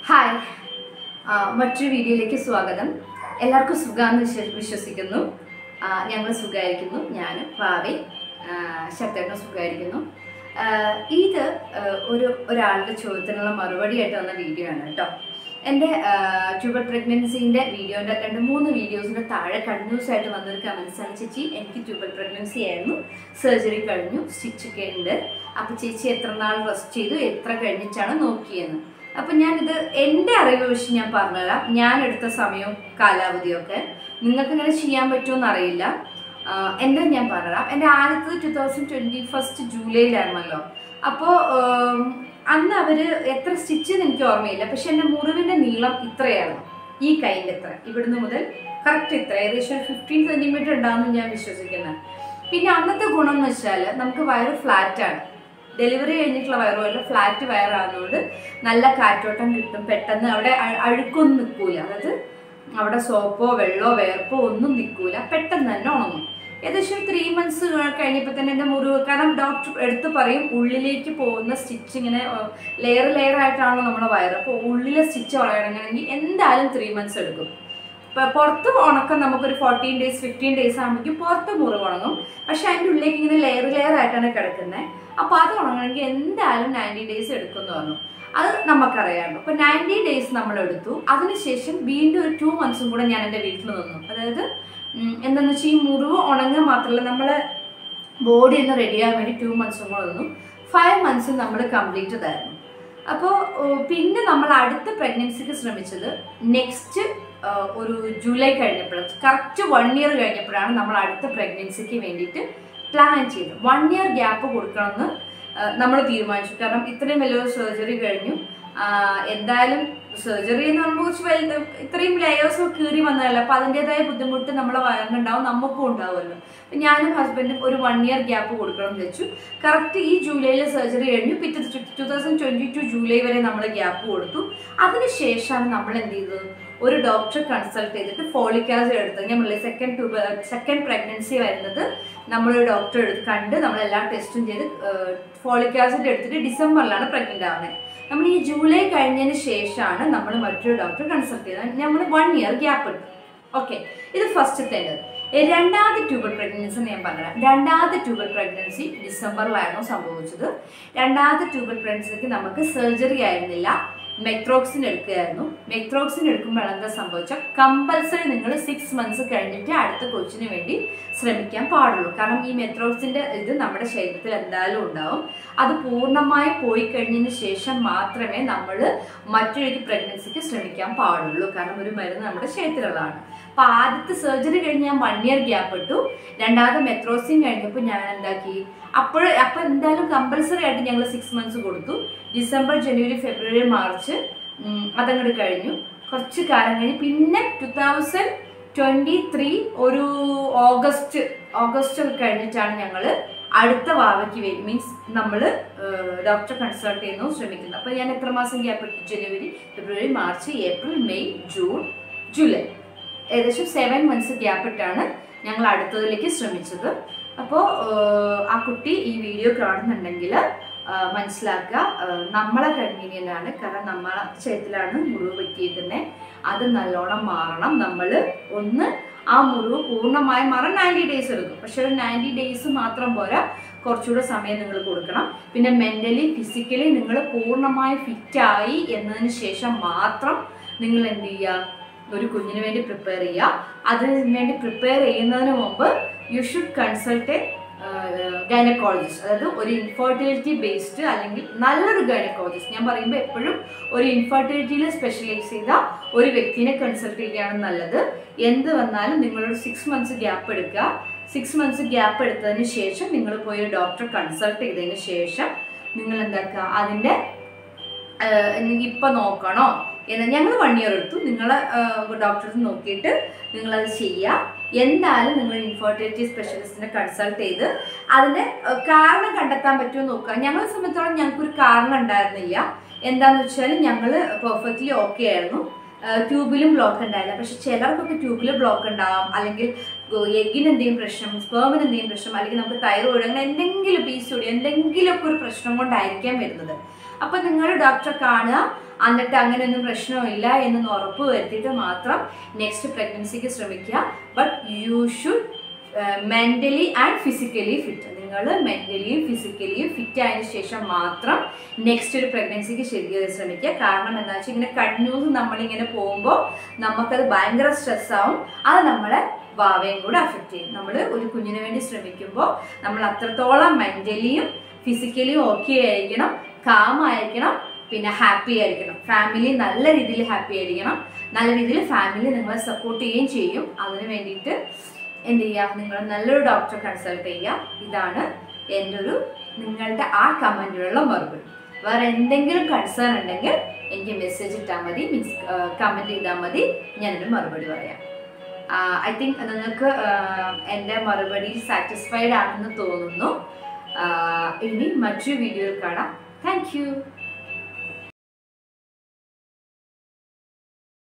Hi, മറ്റൊരു വീഡിയോയിലേക്ക് സ്വാഗതം. എല്ലാവർക്കും സുഖമാണെന്ന് വിശ്വസിക്കുന്നു. ഞങ്ങൾ സുഖമായിരിക്കുന്നു. ഞാനും ഭാവി ശക്തനും സുഖമായിരിക്കുന്നു. ഇത് ഒരാളുടെ ചോദ്യത്തിനുള്ള മറുപടിയായിട്ട് വന്ന വീഡിയോ ആണ് കേട്ടോ. എൻ്റെ ട്യൂബർ പ്രഗ്നൻസിൻ്റെ വീഡിയോൻ്റെ 2-3 വീഡിയോസിൻ്റെ താഴെ കണ്ടിന്യൂസ് ആയിട്ട് വന്നൊരു കമൻസാണ്, ചേച്ചി എനിക്ക് ട്യൂബർ പ്രഗ്നൻസി ആയിരുന്നു, സർജറി കഴിഞ്ഞു, സ്റ്റിച്ചൊക്കെ ഉണ്ട്, അപ്പോൾ ചേച്ചി എത്ര നാൾ റെസ്റ്റ് ചെയ്തു, എത്ര കഴിഞ്ഞിട്ടാണ് നോക്കിയെന്ന്. അപ്പം ഞാനിത് എൻ്റെ അറിവ് വെച്ച് ഞാൻ പറഞ്ഞുതരാം. ഞാൻ എടുത്ത സമയവും കാലാവധിയൊക്കെ നിങ്ങൾക്ക് ഇങ്ങനെ ചെയ്യാൻ പറ്റുമെന്ന് അറിയില്ല. എൻ്റെ ഞാൻ പറഞ്ഞുതരാം. എൻ്റെ ആദ്യത്തെ 2021 ജൂലൈയിലായിരുന്നല്ലോ. അപ്പോൾ അന്ന് അവർ എത്ര സ്റ്റിച്ചെന്ന് എനിക്ക് ഓർമ്മയില്ല, പക്ഷെ എൻ്റെ മുറിവിൻ്റെ നീളം ഇത്രയായിരുന്നു, ഈ കൈൻ്റെ ഇത്ര, ഇവിടുന്ന് മുതൽ കറക്റ്റ് ഇത്ര, ഏകദേശം 15 സെൻറ്റിമീറ്റർ ഉണ്ടാകുമെന്ന് ഞാൻ വിശ്വസിക്കുന്നത്. പിന്നെ അന്നത്തെ ഗുണം എന്ന് വെച്ചാൽ നമുക്ക് വയറ് ഫ്ലാറ്റാണ്, ഡെലിവറി കഴിഞ്ഞിട്ടുള്ള വയറുമല്ല, ഫ്ലാറ്റ് വയറാകുന്നതുകൊണ്ട് നല്ല കാറ്റോട്ടം കിട്ടും. പെട്ടെന്ന് അവിടെ അഴുക്കൊന്നും നിൽക്കൂല, അതായത് അവിടെ സോപ്പോ വെള്ളമോ വേർപ്പോ ഒന്നും നിൽക്കൂല, പെട്ടെന്ന് തന്നെ ഉണങ്ങും. ഏകദേശം 3 months കഴിഞ്ഞപ്പോൾ തന്നെ എൻ്റെ മുറിവ്, കാരണം ഡോക്ടർ എടുത്ത് പറയും ഉള്ളിലേക്ക് പോകുന്ന സ്റ്റിച്ച് ഇങ്ങനെ ലെയർ ആയിട്ടാണല്ലോ നമ്മുടെ വയറ്, അപ്പോൾ ഉള്ളിലെ സ്റ്റിച്ച് ഉണങ്ങണമെങ്കിൽ എന്തായാലും 3 months എടുക്കും. ഇപ്പോൾ പുറത്ത് ഉണക്കം നമുക്കൊരു 14 days 15 days ആകുമ്പോഴേക്കും പുറത്ത് മുറിവ് ഉണങ്ങും. പക്ഷെ അതിൻ്റെ ഉള്ളിലേക്ക് ഇങ്ങനെ ലെയർ ആയിട്ടാണ് കിടക്കുന്നത്. അപ്പോൾ അത് ഉണങ്ങണമെങ്കിൽ എന്തായാലും 90 days എടുക്കുമെന്ന് പറഞ്ഞു. അത് നമുക്കറിയാമല്ലോ. അപ്പോൾ 90 days നമ്മൾ എടുത്തു. അതിനുശേഷം വീണ്ടും ഒരു 2 months കൂടെ ഞാൻ എൻ്റെ വീട്ടിൽ നിന്നു. അതായത് എന്താണെന്ന് വെച്ചാൽ ഈ മുറിവ് ഉണങ്ങാൻ മാത്രമല്ല, നമ്മളെ ബോഡി ഒന്ന് റെഡിയാകാൻ വേണ്ടി 2 months കൂടെ നിന്നു. 5 months നമ്മൾ കംപ്ലീറ്റ് ആയിരുന്നു. അപ്പോൾ പിന്നെ നമ്മൾ അടുത്ത പ്രഗ്നൻസിക്ക് ശ്രമിച്ചത് നെക്സ്റ്റ് ഒരു ജൂലൈ കഴിഞ്ഞപ്പോഴാണ്, കറക്റ്റ് 1 year കഴിഞ്ഞപ്പോഴാണ് നമ്മൾ അടുത്ത പ്രഗ്നൻസിക്ക് വേണ്ടിയിട്ട് പ്ലാൻ ചെയ്തു. 1 year ഗ്യാപ്പ് കൊടുക്കണമെന്ന് നമ്മൾ തീരുമാനിച്ചു. കാരണം ഇത്രയും വലിയൊരു സർജറി കഴിഞ്ഞു, എന്തായാലും സർജറി എന്ന് പറയുമ്പോൾ കുറച്ച് വലുത്, ഇത്രയും ലെയേഴ്സ് കീറി വന്നതല്ല, അപ്പോൾ അതിൻ്റെതായ ബുദ്ധിമുട്ട് നമ്മളെ വയറിനുണ്ടാവും, നമുക്കും ഉണ്ടാവുമല്ലോ. അപ്പം ഞാനും ഹസ്ബൻഡും ഒരു 1 year ഗ്യാപ്പ് കൊടുക്കണം എന്ന് വെച്ചു. കറക്റ്റ് ഈ ജൂലൈയിൽ സർജറി കഴിഞ്ഞു. പിറ്റേ 2022 ജൂലൈ വരെ നമ്മൾ ഗ്യാപ്പ് കൊടുത്തു. അതിനുശേഷമാണ് നമ്മൾ എന്ത് ചെയ്തത്, ഒരു ഡോക്ടറെ കൺസൾട്ട് ചെയ്തിട്ട് ഫോളിക് ആസിഡ് എടുത്തത്. ഞാൻ പറഞ്ഞില്ലേ, സെക്കൻഡ് പ്രഗ്നൻസി വരുന്നത് നമ്മളൊരു ഡോക്ടറെ കണ്ട് നമ്മളെല്ലാ ടെസ്റ്റും ചെയ്ത് ഫോളിക് ആസിഡ് എടുത്തിട്ട് ഡിസംബറിലാണ് പ്രഗ്നൻ്റ് ആവുന്നത്. നമ്മൾ ഈ ജൂലൈ കഴിഞ്ഞതിന് ശേഷമാണ് നമ്മൾ മറ്റൊരു ഡോക്ടറെ കൺസൾട്ട് ചെയ്തത്. നമ്മൾ 1 year ഗ്യാപ്പ് എടുത്തു. ഓക്കെ, ഇത് ഫസ്റ്റത്തേത്. രണ്ടാമത്തെ ട്യൂബർ പ്രഗ്നൻസി ഞാൻ പറഞ്ഞുതരാം. രണ്ടാമത്തെ ട്യൂബർ പ്രഗ്നൻസി ഡിസംബറിലായിരുന്നു സംഭവിച്ചത്. രണ്ടാമത്തെ ട്യൂബർ പ്രഗ്നൻസിക്ക് നമുക്ക് സർജറി ആയിരുന്നില്ല, മെത്രോക്സിൻ എടുക്കുകയായിരുന്നു. മെത്രോക്സിൻ എടുക്കുമ്പോൾ എന്താ സംഭവിച്ചാൽ കമ്പൽസറി നിങ്ങൾ 6 months കഴിഞ്ഞിട്ട് അടുത്ത കൊച്ചിന് വേണ്ടി ശ്രമിക്കാൻ പാടുള്ളൂ. കാരണം ഈ മെത്രോക്സിൻ്റെ ഇത് നമ്മുടെ ശരീരത്തിൽ എന്തായാലും ഉണ്ടാവും. അത് പൂർണ്ണമായി പോയി കഴിഞ്ഞതിന് ശേഷം മാത്രമേ നമ്മൾ മറ്റൊരു പ്രഗ്നൻസിക്ക് ശ്രമിക്കാൻ പാടുള്ളൂ. കാരണം ഒരു മരുന്ന് നമ്മുടെ ശരീരത്തിലുള്ളതാണ്. അപ്പോൾ ആദ്യത്തെ സർജറി കഴിഞ്ഞ് ഞാൻ 1 year ഗ്യാപ്പ് ഇട്ടു. രണ്ടാമത്തെ മെത്രോക്സിൻ കഴിഞ്ഞപ്പോൾ ഞാൻ എന്താക്കി, അപ്പോൾ എന്തായാലും കമ്പൽസറി ആയിട്ട് ഞങ്ങൾ 6 months കൊടുത്തു. ഡിസംബർ, ജനുവരി, ഫെബ്രുവരി, മാർച്ച് അതങ്ങോട്ട് കഴിഞ്ഞു. കുറച്ച് കാലം കഴിഞ്ഞ് പിന്നെ 2023 ഒരു ഓഗസ്റ്റ് കഴിഞ്ഞിട്ടാണ് ഞങ്ങൾ അടുത്ത വാവയ്ക്ക് വേണ്ടി, മീൻസ് നമ്മൾ ഡോക്ടറെ കൺസൾട്ട് ചെയ്യുന്നു ശ്രമിക്കുന്നത്. അപ്പോൾ ഞാൻ എത്ര മാസം ഗ്യാപ്പ് ഇട്ടു? January, February, March, April, May, June, July, ഏകദേശം 7 months ഗ്യാപ്പ് ഇട്ടാണ് ഞങ്ങൾ അടുത്തതിലേക്ക് ശ്രമിച്ചത്. അപ്പോൾ ആ കുട്ടി ഈ വീഡിയോ കാണുന്നുണ്ടെങ്കിൽ മനസ്സിലാക്കുക, നമ്മളെ കൺവീനിയൻ്റ് ആണ്. കാരണം നമ്മളെ ശരീരത്തിലാണ് മുറിവ് പറ്റിയിരിക്കുന്നത്, അത് നല്ലോണം മാറണം. നമ്മൾ ഒന്ന് ആ മുറിവ് പൂർണ്ണമായി മാറാൻ 90 days എടുക്കും. പക്ഷെ ഒരു 90 days മാത്രം പോരാ, കുറച്ചുകൂടെ സമയം നിങ്ങൾ കൊടുക്കണം. പിന്നെ മെൻ്റലി ഫിസിക്കലി നിങ്ങൾ പൂർണ്ണമായി ഫിറ്റായി എന്നതിന് ശേഷം മാത്രം നിങ്ങൾ എന്ത് ചെയ്യുക, ഒരു കുഞ്ഞിന് വേണ്ടി പ്രിപ്പയർ ചെയ്യുക. അതിന് വേണ്ടി പ്രിപ്പയർ ചെയ്യുന്നതിന് മുമ്പ് യു ഷുഡ് കൺസൾട്ട് ഗൈനക്കോളജിസ്റ്റ്, അതായത് ഒരു ഇൻഫെർട്ടിലിറ്റി ബേസ്ഡ് അല്ലെങ്കിൽ നല്ലൊരു ഗൈനക്കോളജിസ്റ്റ്. ഞാൻ പറയുമ്പോൾ എപ്പോഴും ഒരു ഇൻഫെർട്ടിലിറ്റിയിൽ സ്പെഷ്യലൈസ് ചെയ്ത ഒരു വ്യക്തിനെ കൺസൾട്ട് ചെയ്യുകയാണ് നല്ലത്. എന്ത് വന്നാലും നിങ്ങളൊരു 6 months ഗ്യാപ്പ് എടുക്കുക. 6 months ഗ്യാപ്പ് എടുത്തതിന് ശേഷം നിങ്ങൾ പോയി ഒരു ഡോക്ടറെ കൺസൾട്ട് ചെയ്തതിന് ശേഷം നിങ്ങൾ എന്താക്കുക, അതിൻ്റെ ഇപ്പം നോക്കണോ എന്ന് ഞങ്ങൾ 1 year എടുത്തു. നിങ്ങൾ ഡോക്ടേഴ്സ് നോക്കിയിട്ട് നിങ്ങളത് ചെയ്യുക. എന്തായാലും നിങ്ങൾ ഇൻഫെർട്ടിലിറ്റി സ്പെഷ്യലിസ്റ്റിനെ കൺസൾട്ട് ചെയ്ത് അതിൻ്റെ കാരണം കണ്ടെത്താൻ പറ്റുമോ നോക്കുക. ഞങ്ങളെ സംബന്ധിച്ചോളം ഞങ്ങൾക്കൊരു കാരണം ഉണ്ടായിരുന്നില്ല. എന്താണെന്ന് വെച്ചാൽ ഞങ്ങൾ പെർഫെക്റ്റ്ലി ഓക്കെ ആയിരുന്നു. ട്യൂബിലും ബ്ലോക്ക് ഉണ്ടായില്ല. പക്ഷെ ചിലർക്കൊക്കെ ട്യൂബിൽ ബ്ലോക്ക് ഉണ്ടാവാം, അല്ലെങ്കിൽ എഗ്ഗിന് എന്തെങ്കിലും പ്രശ്നം, സ്പേമിന് എന്തെങ്കിലും പ്രശ്നം, അല്ലെങ്കിൽ നമുക്ക് തൈറോയിഡ്, അങ്ങനെ എന്തെങ്കിലും PCOD എന്തെങ്കിലുമൊക്കെ ഒരു പ്രശ്നം കൊണ്ടായിരിക്കാം വരുന്നത്. അപ്പം നിങ്ങൾ ഡോക്ടറെ കാണുക, എന്നിട്ട് അങ്ങനെയൊന്നും പ്രശ്നമില്ല എന്നൊന്ന് ഉറപ്പ് വരുത്തിയിട്ട് മാത്രം നെക്സ്റ്റ് പ്രഗ്നൻസിക്ക് ശ്രമിക്കുക. But you should mentally and physically fit. നിങ്ങൾ മെൻ്റലിയും ഫിസിക്കലിയും ഫിറ്റ് ആയതിനു ശേഷം മാത്രം നെക്സ്റ്റ് ഒരു പ്രഗ്നൻസിക്ക് ശരിക്കും ശ്രമിക്കുക. കാരണം എന്താ വെച്ചാൽ ഇങ്ങനെ കണ്ടിന്യൂസ് നമ്മളിങ്ങനെ പോകുമ്പോൾ നമുക്കത് ഭയങ്കര സ്ട്രെസ്സാവും. അത് നമ്മളെ ഭാവയും കൂടെ അഫക്റ്റ് ചെയ്യും. നമ്മൾ ഒരു കുഞ്ഞിന് വേണ്ടി ശ്രമിക്കുമ്പോൾ നമ്മൾ അത്രത്തോളം മെൻ്റലിയും ഫിസിക്കലിയും ഓക്കെ ആയിരിക്കണം, കാം ആയിരിക്കണം, പിന്നെ ഹാപ്പി ആയിരിക്കണം. ഫാമിലി നല്ല രീതിയിൽ ഹാപ്പി ആയിരിക്കണം, നല്ല രീതിയിൽ ഫാമിലി നിങ്ങളെ സപ്പോർട്ട് ചെയ്യുകയും ചെയ്യും. അതിന് വേണ്ടിയിട്ട് എന്ത് ചെയ്യുക, നിങ്ങൾ നല്ലൊരു ഡോക്ടറെ കൺസൾട്ട് ചെയ്യുക. ഇതാണ് എൻ്റെ നിങ്ങളുടെ ആ കമൻറ്റിലുള്ള മറുപടി. വേറെ എന്തെങ്കിലും കൺസേൺ ഉണ്ടെങ്കിൽ എനിക്ക് മെസ്സേജ് ഇട്ടാൽ മതി, മീൻസ് കമൻറ്റ് ചെയ്താൽ മതി, ഞാനൊരു മറുപടി പറയാം. ഐ തിങ്ക് നിങ്ങൾക്ക് എൻ്റെ മറുപടി സാറ്റിസ്ഫൈഡ് ആണെന്ന് തോന്നുന്നു. ഇനി മറ്റൊരു വീഡിയോയിൽ കാണാം. Thank you.